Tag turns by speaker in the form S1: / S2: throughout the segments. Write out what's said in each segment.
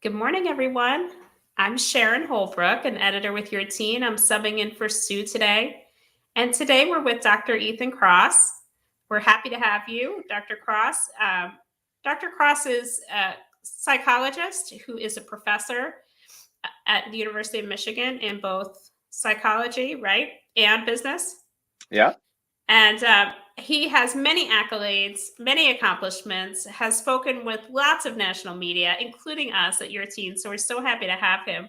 S1: Good morning, everyone. I'm Sharon Holbrook, an editor with your team. I'm subbing in for Sue today. And today we're with Dr. Ethan Kross. We're happy to have you, Dr. Kross. Dr. Kross is a psychologist who is a professor at the University of Michigan in both psychology, right, and business.
S2: Yeah.
S1: And he has many accolades, many accomplishments, has spoken with lots of national media, including us at your team. So we're so happy to have him.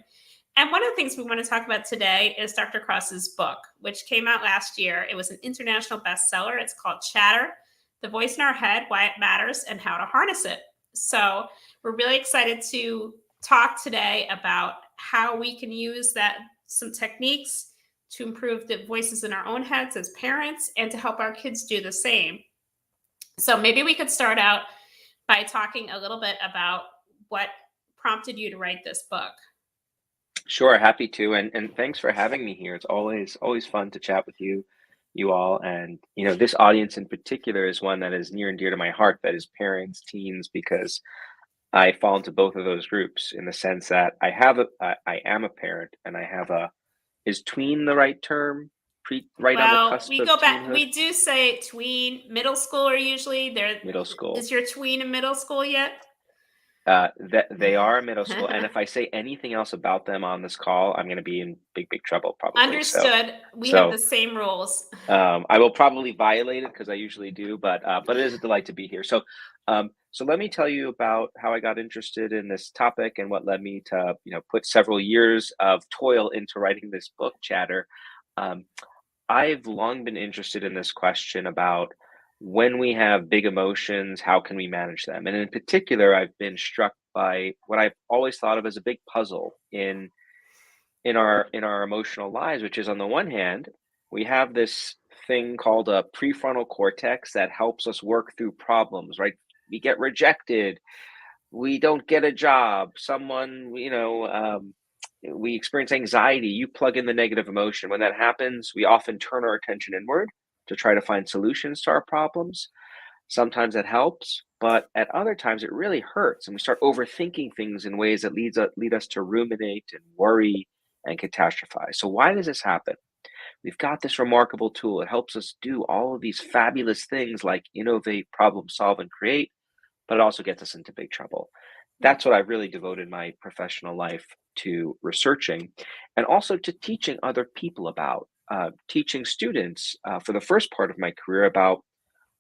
S1: And one of the things we want to talk about today is Dr. Kross's book, which came out last year. It was an international bestseller. It's called Chatter, The Voice in Our Head, Why It Matters, and How to Harness It. So we're really excited to talk today about how we can use some techniques to improve the voices in our own heads as parents and to help our kids do the same. So maybe we could start out by talking a little bit about what prompted you to write this book.
S2: Sure, happy to. And thanks for having me here. It's always fun to chat with you all. And this audience in particular is one that is near and dear to my heart, that is parents, teens, because I fall into both of those groups in the sense that I am a parent and I have is tween the right term? Right on the
S1: Well,
S2: cusp
S1: we
S2: of
S1: go back,
S2: teenhood?
S1: we do say tween, middle schooler usually.
S2: Middle school.
S1: Is your tween in middle school yet?
S2: That they are middle school, and if I say anything else about them on this call, I'm going to be in big trouble probably. So,
S1: Understood. We have
S2: so
S1: the same rules.
S2: I will probably violate it because I usually do, but it is a delight to be here. So let me tell you about how I got interested in this topic and what led me to put several years of toil into writing this book, Chatter. Um, I've long been interested in this question about when we have big emotions, how can we manage them? And in particular, I've been struck by what I've always thought of as a big puzzle in our emotional lives, which is on the one hand, we have this thing called a prefrontal cortex that helps us work through problems, right? We get rejected, we don't get a job, we experience anxiety. You plug in the negative emotion. When that happens, we often turn our attention inward to try to find solutions to our problems. Sometimes it helps, but at other times it really hurts, and we start overthinking things in ways that lead us to ruminate and worry and catastrophize. So why does this happen? We've got this remarkable tool. It helps us do all of these fabulous things like innovate, problem solve, and create, but it also gets us into big trouble. That's what I've really devoted my professional life to researching, and also to teaching other people about, teaching students for the first part of my career about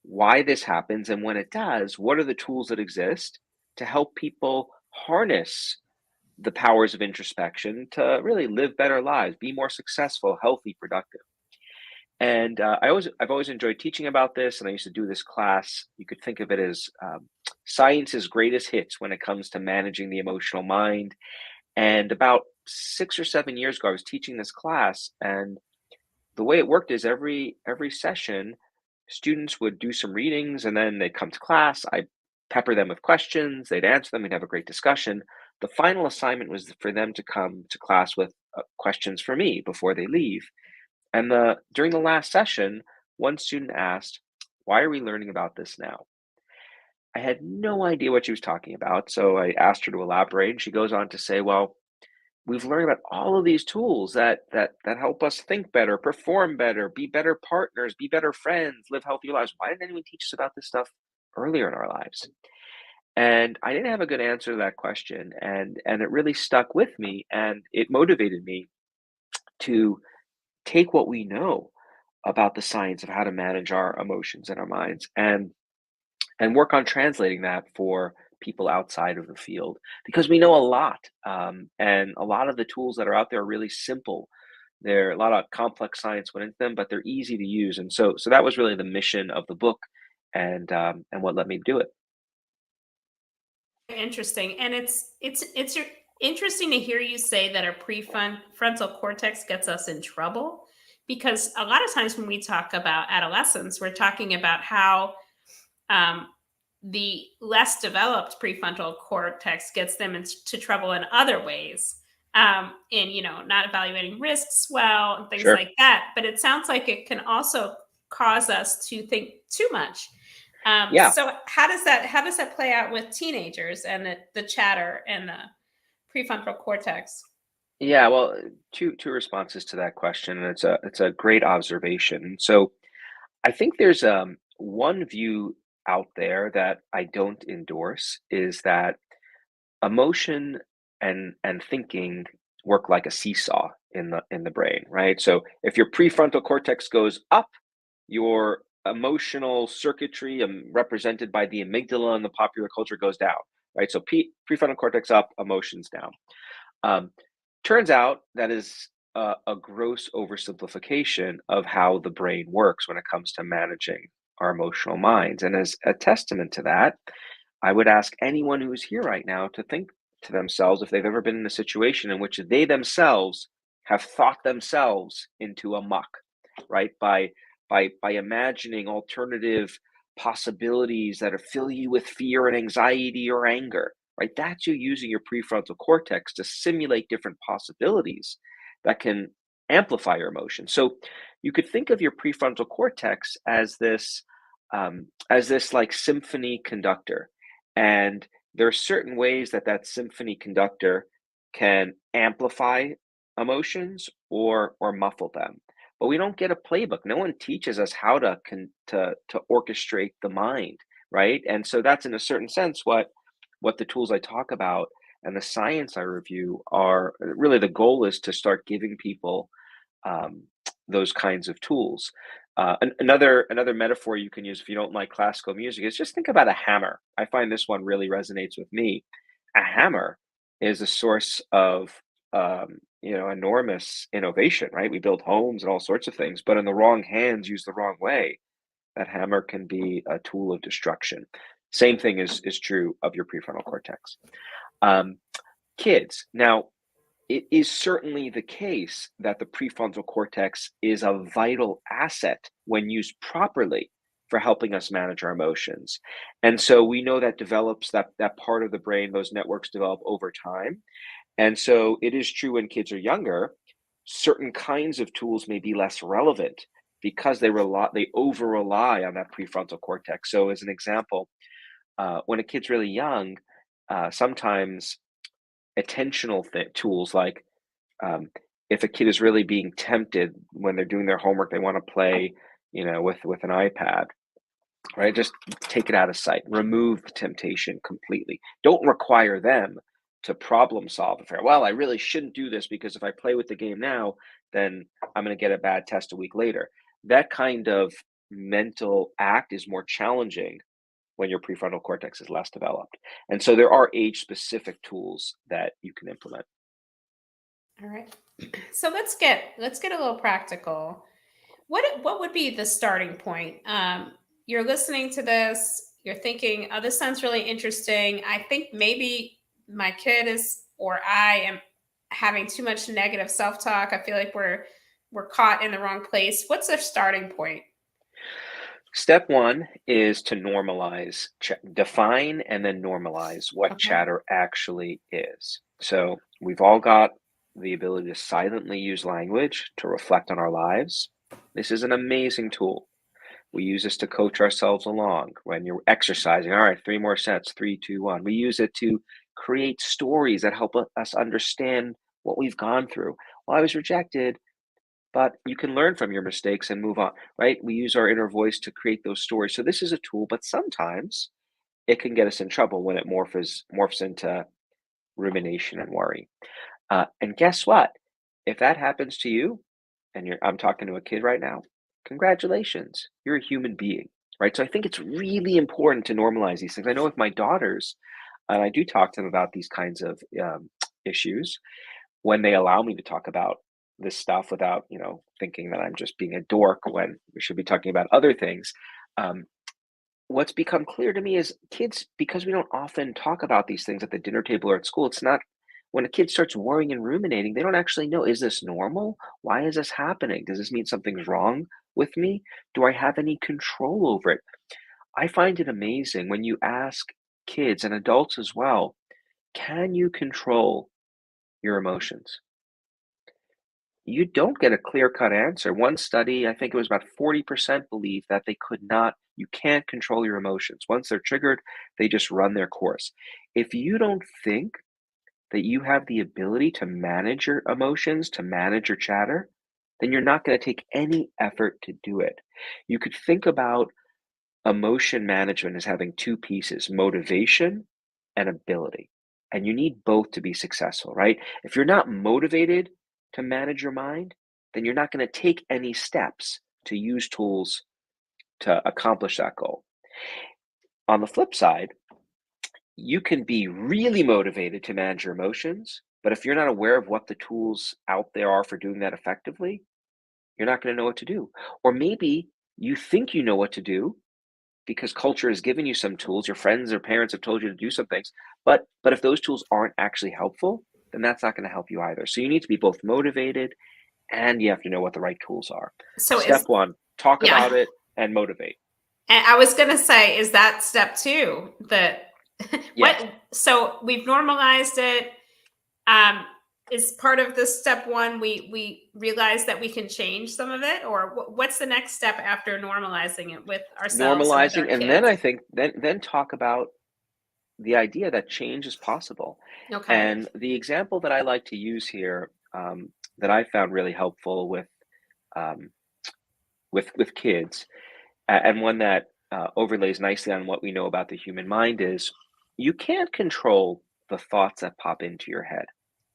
S2: why this happens, and when it does, what are the tools that exist to help people harness the powers of introspection to really live better lives, be more successful, healthy, productive. And I've always enjoyed teaching about this, and I used to do this class. You could think of it as science's greatest hits when it comes to managing the emotional mind. And about 6 or 7 years ago, I was teaching this class, and the way it worked is every session, students would do some readings, and then they'd come to class. I'd pepper them with questions. They'd answer them. We'd have a great discussion. The final assignment was for them to come to class with questions for me before they leave. And during the last session, one student asked, "Why are we learning about this now?" I had no idea what she was talking about, so I asked her to elaborate, and she goes on to say, "Well, we've learned about all of these tools that help us think better, perform better, be better partners, be better friends, live healthier lives. Why didn't anyone teach us about this stuff earlier in our lives?" And I didn't have a good answer to that question, and it really stuck with me, and it motivated me to take what we know about the science of how to manage our emotions and our minds, and work on translating that for people outside of the field, because we know a lot, and a lot of the tools that are out there are really simple. There are a lot of complex science went into them, but they're easy to use. And so that was really the mission of the book, and what led me to do it.
S1: Interesting. And it's interesting to hear you say that our prefrontal cortex gets us in trouble, because a lot of times when we talk about adolescence, we're talking about how um, the less developed prefrontal cortex gets them into trouble in other ways, in not evaluating risks well and things
S2: Sure.
S1: like that. But it sounds like it can also cause us to think too much.
S2: Yeah.
S1: So how does that play out with teenagers and the chatter and the prefrontal cortex?
S2: Yeah, well, two responses to that question, and it's a great observation. So I think there's one view out there that I don't endorse is that emotion and thinking work like a seesaw in the brain, right? So if your prefrontal cortex goes up, your emotional circuitry, represented by the amygdala in the popular culture, goes down, right? So prefrontal cortex up, emotions down. Um, Turns out that is a gross oversimplification of how the brain works when it comes to managing our emotional minds. And as a testament to that, I would ask anyone who is here right now to think to themselves if they've ever been in a situation in which they themselves have thought themselves into a muck, right? By imagining alternative possibilities that fill you with fear and anxiety or anger, right? That's you using your prefrontal cortex to simulate different possibilities that can amplify your emotions. So you could think of your prefrontal cortex as this like symphony conductor, and there are certain ways that that symphony conductor can amplify emotions or muffle them. But we don't get a playbook. No one teaches us how to orchestrate the mind, right? And so that's in a certain sense what the tools I talk about and the science I review are really. The goal is to start giving people um, those kinds of tools. Another metaphor you can use if you don't like classical music is just think about a hammer. I find this one really resonates with me. A hammer is a source of enormous innovation, right? We build homes and all sorts of things, but in the wrong hands, used the wrong way, that hammer can be a tool of destruction. Same thing is true of your prefrontal cortex. Um, Kids. Now, it is certainly the case that the prefrontal cortex is a vital asset when used properly for helping us manage our emotions. And so we know that develops that part of the brain, those networks develop over time. And so it is true when kids are younger, certain kinds of tools may be less relevant because they over rely on that prefrontal cortex. So as an example, when a kid's really young, sometimes attentional tools like if a kid is really being tempted when they're doing their homework, they want to play, with an iPad, right? Just take it out of sight, remove the temptation completely. Don't require them to problem solve. If well, I really shouldn't do this because if I play with the game now, then I'm going to get a bad test a week later. That kind of mental act is more challenging when your prefrontal cortex is less developed. And so there are age specific tools that you can implement.
S1: All right. So let's get a little practical. What would be the starting point? You're listening to this, you're thinking, "Oh, this sounds really interesting. I think maybe my kid is or I am having too much negative self-talk. I feel like we're caught in the wrong place." What's the starting point?
S2: Step one is to normalize, define, and then normalize what
S1: Okay.
S2: chatter actually is. So we've all got the ability to silently use language to reflect on our lives. This is an amazing tool. We use this to coach ourselves along when you're exercising. All right, three more sets, three, two, one. We use it to create stories that help us understand what we've gone through. Well, I was rejected, but you can learn from your mistakes and move on, right? We use our inner voice to create those stories. So this is a tool, but sometimes it can get us in trouble when it morphs into rumination and worry. And guess what? If that happens to you, and I'm talking to a kid right now, congratulations, you're a human being, right? So I think it's really important to normalize these things. I know with my daughters, and I do talk to them about these kinds of issues when they allow me to talk about this stuff without, thinking that I'm just being a dork when we should be talking about other things. Um, what's become clear to me is kids, because we don't often talk about these things at the dinner table or at school, it's not when a kid starts worrying and ruminating, they don't actually know, is this normal? Why is this happening? Does this mean something's wrong with me? Do I have any control over it? I find it amazing when you ask kids and adults as well, can you control your emotions? You don't get a clear-cut answer. One study, I think it was about 40% believe that they could not you can't control your emotions. Once they're triggered, they just run their course. If you don't think that you have the ability to manage your emotions, to manage your chatter, then you're not going to take any effort to do it. You could think about emotion management as having two pieces, motivation and ability. And you need both to be successful, right? If you're not motivated to manage your mind, then you're not going to take any steps to use tools to accomplish that goal. On the flip side, you can be really motivated to manage your emotions, but if you're not aware of what the tools out there are for doing that effectively, you're not going to know what to do. Or maybe you think you know what to do because culture has given you some tools, your friends or parents have told you to do some things, but if those tools aren't actually helpful, then that's not going to help you either. So you need to be both motivated and you have to know what the right tools are.
S1: So
S2: Step
S1: is
S2: one, talk
S1: yeah.
S2: about it and motivate.
S1: And I was gonna say, is that step two? That
S2: Yes.
S1: what? So we've normalized it. Um, is part of this step one? We realize that we can change some of it, or what's the next step after normalizing it with ourselves and with our
S2: Normalizing, and then
S1: kids?
S2: I think then talk about the idea that change is possible.
S1: Okay.
S2: And the example that I like to use here, that I found really helpful um, with kids, and one that overlays nicely on what we know about the human mind is you can't control the thoughts that pop into your head.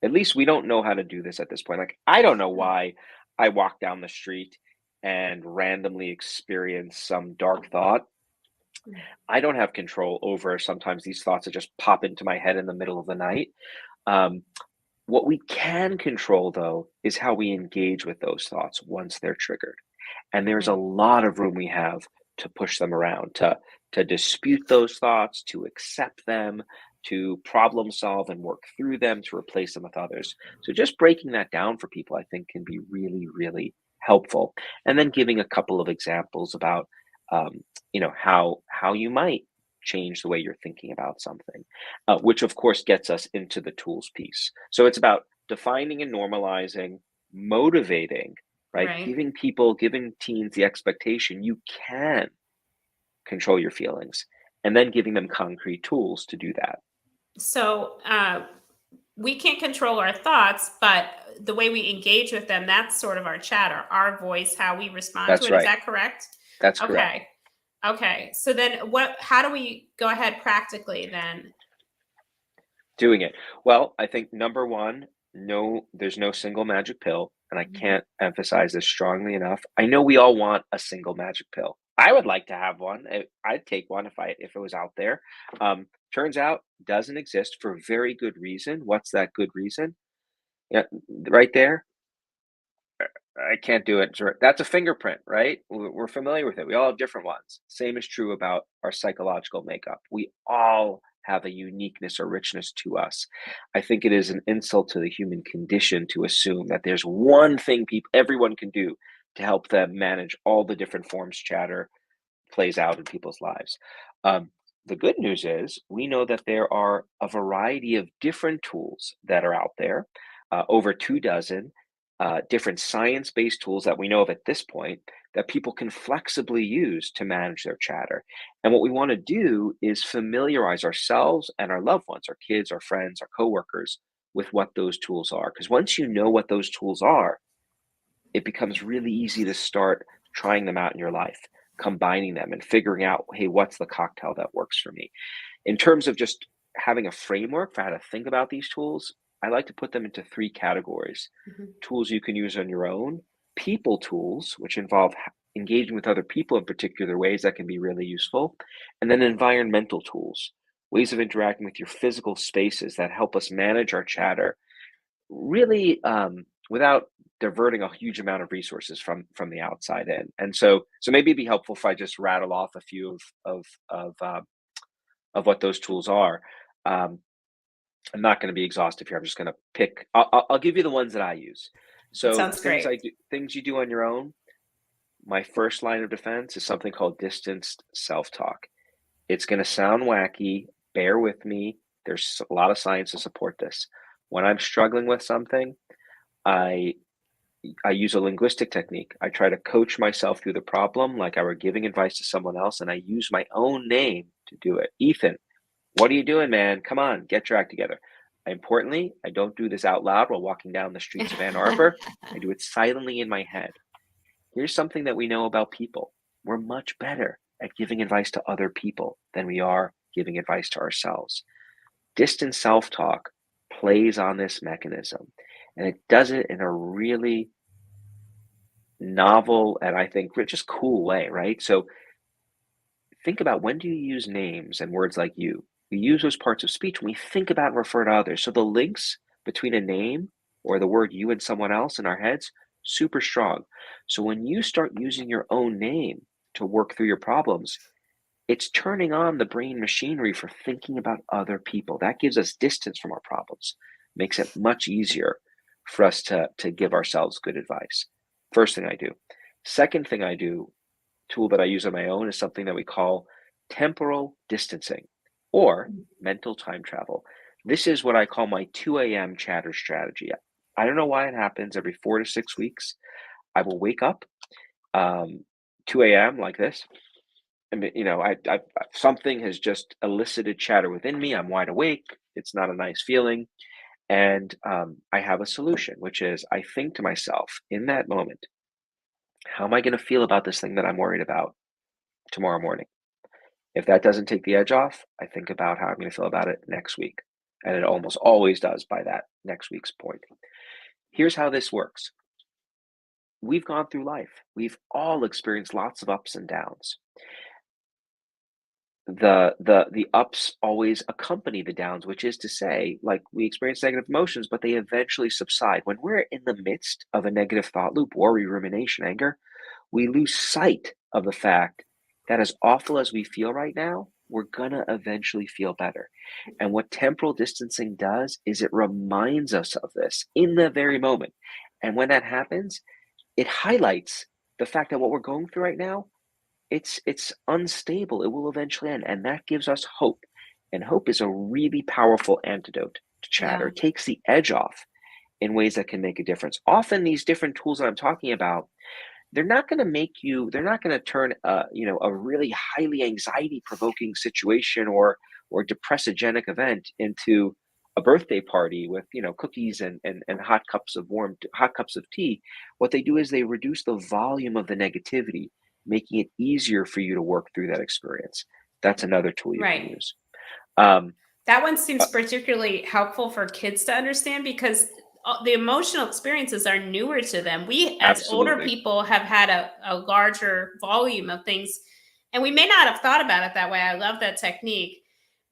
S2: At least we don't know how to do this at this point. Like, I don't know why I walk down the street and randomly experience some dark thought. I don't have control over sometimes these thoughts that just pop into my head in the middle of the night. Um, what we can control, though, is how we engage with those thoughts once they're triggered. And there's a
S1: Right.
S2: lot of room we have to push them around, to dispute those thoughts, to accept them, to problem solve and work through them, to replace them with others. So just breaking that down for people, I think, can be really, really helpful. And then giving a couple of examples about, how you might change the way you're thinking about something, which of course gets us into the tools piece. So it's about defining and normalizing, motivating, right?
S1: Right.
S2: Giving teens the expectation you can control your feelings, and then giving them concrete tools to do that.
S1: So we can't control our thoughts, but the way we engage with them, that's sort of our chatter, our voice, how we respond to
S2: That's
S1: it. Is
S2: right.
S1: that correct?
S2: That's correct.
S1: Okay. Okay. So then how do we go ahead practically then?
S2: Doing it. Well, I think number one, no, there's no single magic pill. And I
S1: Mhm.
S2: can't emphasize this strongly enough. I know we all want a single magic pill. I would like to have one. I'd take one if it was out there. Turns out doesn't exist for very good reason. What's that good reason? Yeah, right there. I can't do it. That's a fingerprint, right? We're familiar with it. We all have different ones. Same is true about our psychological makeup. We all have a uniqueness or richness to us. I think it is an insult to the human condition to assume that there's one thing everyone can do to help them manage all the different forms chatter plays out in people's lives. Um, the good news is we know that there are a variety of different tools that are out there, over 2 dozen different science based tools that we know of at this point that people can flexibly use to manage their chatter. And what we want to do is familiarize ourselves and our loved ones, our kids, our friends, our coworkers, with what those tools are. Because once you know what those tools are, it becomes really easy to start trying them out in your life, combining them and figuring out, hey, what's the cocktail that works for me? In terms of just having a framework for how to think about these tools, I like to put them into three categories:
S1: Mhm.
S2: tools you can use on your own, people tools, which involve engaging with other people in particular ways that can be really useful, and then environmental tools, ways of interacting with your physical spaces that help us manage our chatter really, without diverting a huge amount of resources from the outside in. And so maybe it'd be helpful if I just rattle off a few of what those tools are. Um, I'm not going to be exhaustive here. I'm just going to pick. I'll give you the ones that I use.
S1: That
S2: So
S1: sounds great.
S2: things you do on your own. My first line of defense is something called distanced self-talk. It's going to sound wacky. Bear with me. There's a lot of science to support this. When I'm struggling with something, I I use a linguistic technique. I try to coach myself through the problem like I were giving advice to someone else, and I use my own name to do it. Ethan, what are you doing, man? Come on, get your act together. Importantly, I don't do this out loud while walking down the streets of Ann Arbor. I do it silently in my head. Here's something that we know about people. We're much better at giving advice to other people than we are giving advice to ourselves. Distant self-talk plays on this mechanism, and it does it in a really novel and I think just cool way, right? So think about, when do you use names and words like you? We use those parts of speech when we think about and refer to others. So the links between a name or the word you and someone else in our heads, super strong. So when you start using your own name to work through your problems, it's turning on the brain machinery for thinking about other people. That gives us distance from our problems, makes it much easier for us to give ourselves good advice. First thing I do. Second thing I do, tool that I use on my own, is something that we call temporal distancing or mental time travel. This is what I call my 2 a.m. chatter strategy. I don't know why it happens. Every 4 to 6 weeks, I will wake up 2 a.m. like this. And something has just elicited chatter within me. I'm wide awake. It's not a nice feeling. And I have a solution, which is I think to myself in that moment, how am I going to feel about this thing that I'm worried about tomorrow morning? If that doesn't take the edge off, I think about how I'm going to feel about it next week. And it almost always does by that next week's point. Here's how this works. We've gone through life. We've all experienced lots of ups and downs. The ups always accompany the downs, which is to say, like, we experience negative emotions, but they eventually subside. When we're in the midst of a negative thought loop, worry, rumination, anger, we lose sight of the fact that as awful as we feel right now, we're gonna eventually feel better. And what temporal distancing does is it reminds us of this in the very moment. And when that happens, it highlights the fact that what we're going through right now, it's unstable. It will eventually end, and that gives us hope. And hope is a really powerful antidote to chatter.
S1: Yeah.
S2: It takes the edge off in ways that can make a difference. Often these different tools that I'm talking about, they're not going to turn a really highly anxiety provoking situation or depressogenic event into a birthday party with cookies and hot cups of tea. What they do is they reduce the volume of the negativity, making it easier for you to work through that experience. That's another tool you can
S1: Right.
S2: use. um,
S1: That one
S2: uh,
S1: seems particularly helpful for kids to understand because the emotional experiences are newer to them. We, as older
S2: Absolutely.
S1: people, have had a larger volume of things, and we may not have thought about it that way. I love that technique.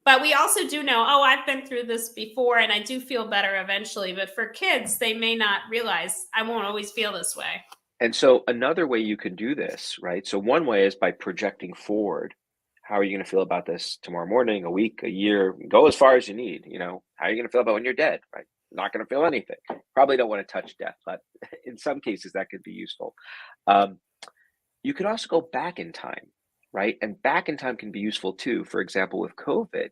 S1: But we also do know, oh, I've been through this before and I do feel better eventually. But for kids, they may not realize I won't always feel this way.
S2: And so another way you can do this, right? So one way is by projecting forward. How are you going to feel about this tomorrow morning, a week, a year? Go as far as you need. How are you going to feel about when you're dead, right? Not going to feel anything. Probably don't want to touch death, but in some cases that could be useful. Um, you could also go back in time, right? And back in time can be useful too. For example, with COVID,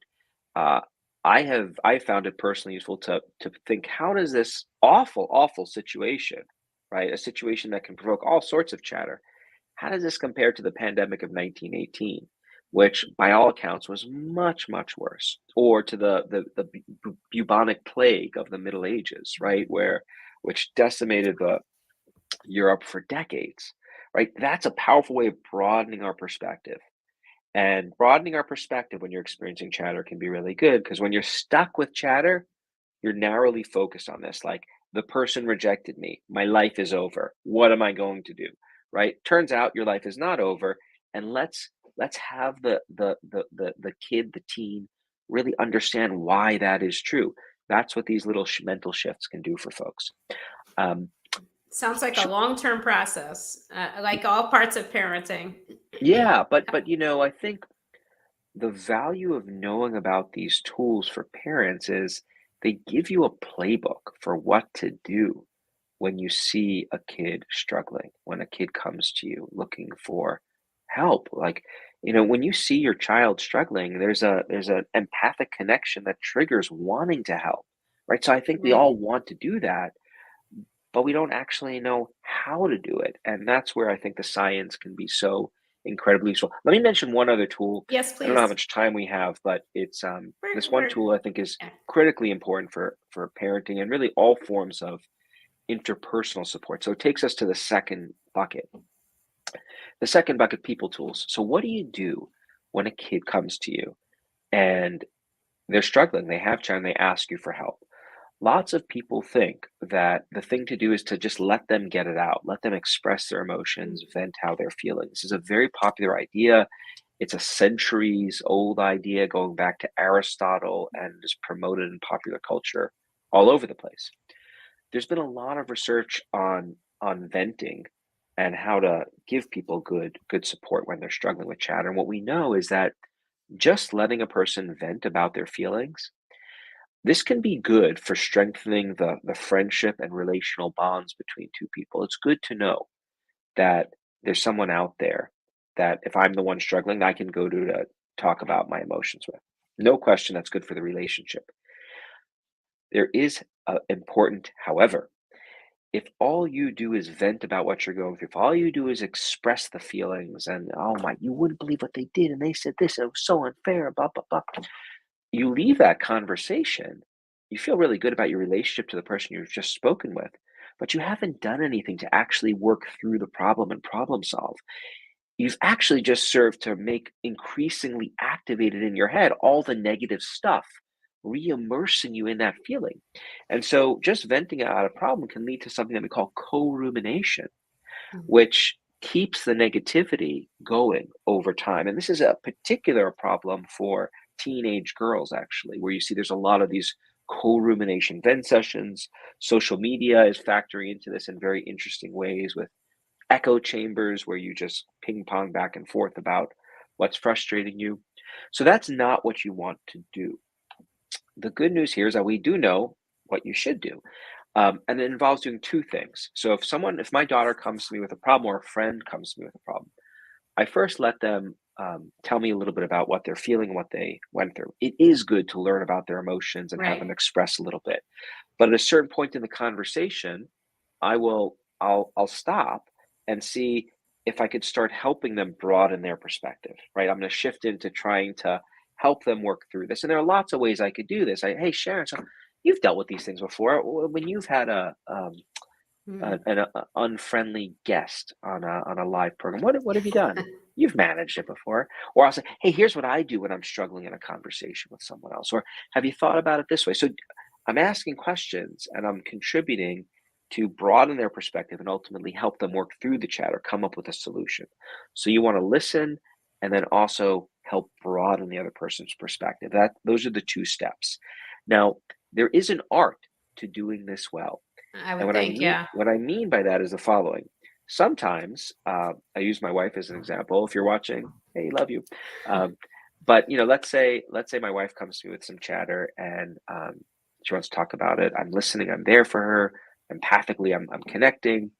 S2: uh, I found it personally useful to think, how does this awful situation, right? A situation that can provoke all sorts of chatter. How does this compare to the pandemic of 1918, which by all accounts was much, much worse, or to the bubonic plague of the Middle Ages, right? Which decimated the Europe for decades, right? That's a powerful way of broadening our perspective. And broadening our perspective when you're experiencing chatter can be really good, because when you're stuck with chatter, you're narrowly focused on this. Like, the person rejected me. My life is over. What am I going to do? Right? Turns out your life is not over. And let's have the kid, the teen, really understand why that is true. That's what these little mental shifts can do for folks. Um,
S1: Sounds like a
S2: sh-
S1: long term process, like all parts of parenting.
S2: yeah, but I think the value of knowing about these tools for parents is they give you a playbook for what to do when you see a kid struggling, when a kid comes to you looking for help. Like, when you see your child struggling, there's an empathic connection that triggers wanting to help, right? So I think we
S1: Right.
S2: all want to do that, but we don't actually know how to do it. And that's where I think the science can be so incredibly useful. Let me mention one other tool.
S1: Yes,
S2: I don't know how
S1: please.
S2: much time we have, but it's this one
S1: We're
S2: tool I think is
S1: yeah.
S2: critically important for parenting and really all forms of interpersonal support. So it takes us to the second bucket. The second bucket, people tools. So what do you do when a kid comes to you and they're struggling, they have challenge, they ask you for help? Lots of people think that the thing to do is to just let them get it out, let them express their emotions,
S1: Mm.
S2: vent how they're feeling. This is a very popular idea. It's a centuries old idea going back to Aristotle and is promoted in popular culture all over the place. There's been a lot of research on venting and how to give people good support when they're struggling with chatter. And what we know is that just letting a person vent about their feelings, this can be good for strengthening the friendship and relational bonds between two people. It's good to know that there's someone out there that if I'm the one struggling, I can go to talk about my emotions with. No question, that's good for the relationship. There is important, however, if all you do is vent about what you're going through, if all you do is express the feelings and, oh my, you wouldn't believe what they did, and they said this, it was so unfair, blah, blah, blah. You leave that conversation, you feel really good about your relationship to the person you've just spoken with, but you haven't done anything to actually work through the problem and problem solve. You've actually just served to make increasingly activated in your head all the negative stuff, re-immersing you in that feeling. And so just venting out a problem can lead to something that we call co-rumination,
S1: Mm.
S2: which keeps the negativity going over time. And this is a particular problem for teenage girls, actually, where you see there's a lot of these co-rumination vent sessions. Social media is factoring into this in very interesting ways with echo chambers where you just ping pong back and forth about what's frustrating you. So that's not what you want to do. The good news here is that we do know what you should do. And it involves doing two things. So if my daughter comes to me with a problem or a friend comes to me with a problem, I first let them tell me a little bit about what they're feeling and what they went through. It is good to learn about their emotions and have them
S1: Right.
S2: express a little bit. But at a certain point in the conversation, I'll stop and see if I could start helping them broaden their perspective, right? I'm going to shift into trying to help them work through this. And there are lots of ways I could do this. Hey, Sharon, so you've dealt with these things before. When you've had
S1: Mm.
S2: an unfriendly guest on a live program, what have you done? You've managed it before. Or I'll say, hey, here's what I do when I'm struggling in a conversation with someone else. Or have you thought about it this way? So I'm asking questions and I'm contributing to broaden their perspective and ultimately help them work through the chat or come up with a solution. So you want to listen and then also help broaden the other person's perspective. Those are the two steps. Now, there is an art to doing this well.
S1: I
S2: And
S1: would think, yeah.
S2: what I mean by that is the following. Sometimes I use my wife as an example. If you're watching, hey, love you. Um, but let's say my wife comes to me with some chatter and she wants to talk about it. I'm listening. I'm there for her. Empathically, I'm connecting.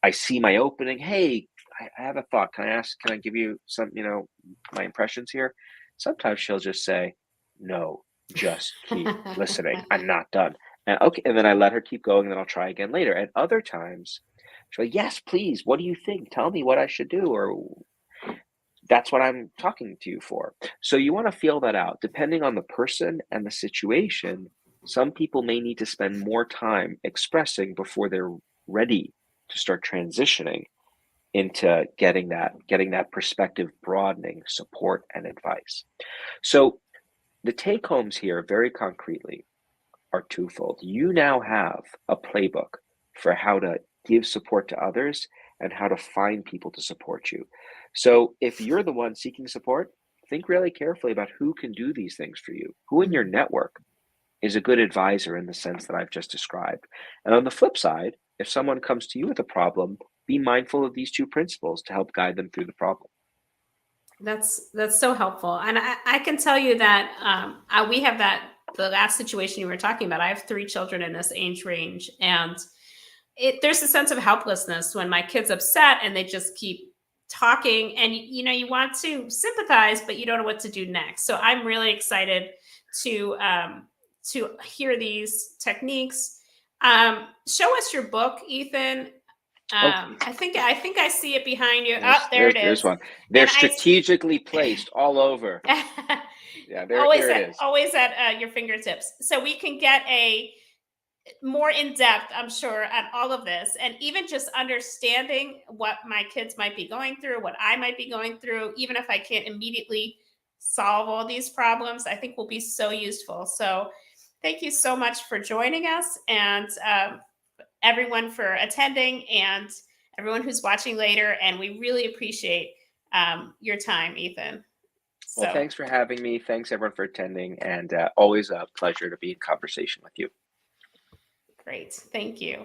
S2: I see my opening. Hey, I have a thought. Can I ask? Can I give you some? My impressions here. Sometimes she'll just say, "No, just keep listening. I'm not done." And okay, and then I let her keep going, and then I'll try again later. At other times, she'll like, "Yes, please. What do you think? Tell me what I should do," or "That's what I'm talking to you for." So you want to feel that out. Depending on the person and the situation, some people may need to spend more time expressing before they're ready to start transitioning into getting that perspective broadening support and advice. So the take homes here very concretely are twofold. You now have a playbook for how to give support to others and how to find people to support you. So if you're the one seeking support, think really carefully about who can do these things for you. Who in your
S1: Mm.
S2: network is a good advisor in the sense that I've just described. And on the flip side, if someone comes to you with a problem, be mindful of these two principles to help guide them through the problem.
S1: That's so helpful, and I can tell you that we have that the last situation you were talking about. I have three children in this age range, and there's a sense of helplessness when my kid's upset and they just keep talking, and you want to sympathize, but you don't know what to do next. So I'm really excited to hear these techniques. Show us your book, Ethan.
S2: Oh,
S1: I think I see it behind you. Oh,
S2: there's
S1: there
S2: there's
S1: it
S2: there's
S1: is.
S2: one. They're
S1: And
S2: strategically placed all over. Yeah,
S1: always
S2: there it
S1: at
S2: is.
S1: your fingertips. So we can get a more in depth, I'm sure, at all of this. And even just understanding what my kids might be going through, what I might be going through, even if I can't immediately solve all these problems, I think will be so useful. So thank you so much for joining us, and everyone for attending, and everyone who's watching later. And we really appreciate your time, Ethan.
S2: Well,
S1: So
S2: thanks for having me. Thanks everyone for attending, and always a pleasure to be in conversation with you.
S1: great. Thank you.